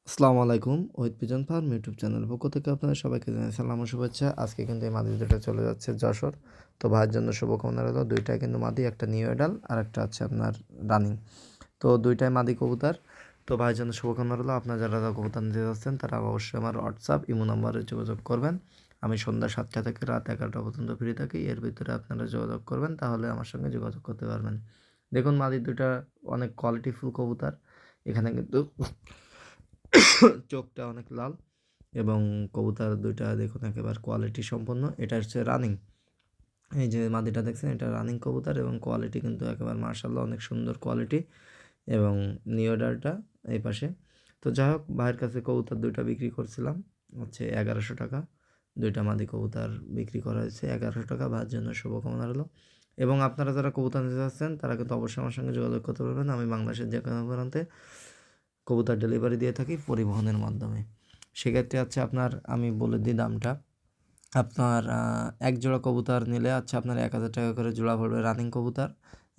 আসসালামু আলাইকুম। Ohid pigeon farm YouTube চ্যানেলের পক্ষ থেকে আপনাদের সবাইকে জানাই সালাম ও শুভেচ্ছা। আজকে কিন্তু এই মাদি দুটো চলে যাচ্ছে যশোর। তো ভাইয়ের জন্য শুভকামনা রইলো। দুইটাই কিন্তু মাদি, একটা নিউ এডাল আর একটা আছে আপনার রানিং। তো দুইটাই মাদি কবুতর। তো ভাইয়ের জন্য শুভকামনা রইলো। আপনারা যারা কবুতর নিতে যাচ্ছেন তারা অবশ্যই আমার হোয়াটসঅ্যাপ, ইমো নাম্বারে যোগাযোগ করবেন। আমি সন্ধ্যা ৭টা থেকে রাত 11টা পর্যন্ত ফ্রি থাকি। এর ভিতরে আপনারা যোগাযোগ করবেন, তাহলে আমার সঙ্গে যোগাযোগ করতে পারবেন। দেখুন মাদি দুইটা অনেক কোয়ালিটিফুল কবুতর। এখানে কিন্তু চোখটা অনেক লাল এবং কবুতর দুইটা দেখুন একেবারে কোয়ালিটি সম্পন্ন। এটা হচ্ছে রানিং। এই যে মাদিটা দেখছেন, এটা রানিং কবুতর এবং কোয়ালিটি কিন্তু একেবারে মার্শাল্লাহ অনেক সুন্দর কোয়ালিটি। এবং নিওডারটা এই পাশে। তো যাই হোক, ভাইয়ের কাছে কবুতর দুইটা বিক্রি করছিলাম হচ্ছে 1100 টাকা। দুইটা মাদি কবুতর বিক্রি করা হয়েছে 1100 টাকা। ভাইয়ের জন্য শুভকামনা রইলো। এবং আপনারা যারা কবুতর নিতে চাচ্ছেন তারা কিন্তু অবশ্যই আমার সঙ্গে যোগাযোগ করতে পারবেন। আমি বাংলাদেশের যে কোনো প্রান্তে কবুতর ডেলিভারি দিয়ে থাকি পরিবহনের মাধ্যমে। সেক্ষেত্রে হচ্ছে আপনার, আমি বলে দিই দামটা। আপনার এক জোড়া কবুতর নিলে হচ্ছে আপনার 1000 টাকা করে জোড়া পড়বে। রানিং কবুতর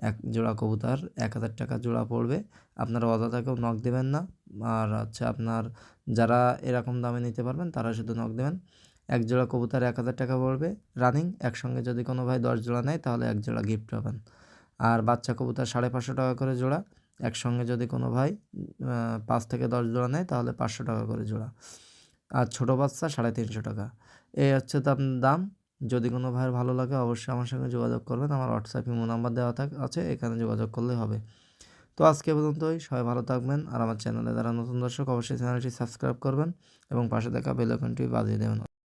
এক জোড়া কবুতর 1000 টাকা জোড়া পড়বে। আপনারা অযথাকেও নক দেবেন না। আর হচ্ছে আপনার যারা এরকম দামে নিতে পারবেন তারা শুধু নক দেবেন। এক জোড়া কবুতর 1000 টাকা পড়বে রানিং। একসঙ্গে যদি কোনো ভাই 10 জোড়া নেয় তাহলে এক জোড়া গিফট পাবেন। আর বাচ্চা কবুতর 550 টাকা করে জোড়া। একসঙ্গে যদি কোনো ভাই 5 থেকে 10 জোড়া নেয় তাহলে 500 টাকা করে জোড়া। আর ছোটো বাচ্চা 350 টাকা। এই হচ্ছে দাম। যদি কোনো ভাইয়ের ভালো লাগে অবশ্যই আমার সঙ্গে যোগাযোগ করবেন। আমার হোয়াটসঅ্যাপ ইমো নাম্বার দেওয়া আছে, এখানে যোগাযোগ করলেই হবে। তো আজকে পর্যন্তই। সবাই ভালো থাকবেন। আর আমার চ্যানেলে যারা নতুন দর্শক অবশ্যই চ্যানেলটি সাবস্ক্রাইব করবেন এবং পাশে থাকা বেল আইকনটি বাজিয়ে দেবেন।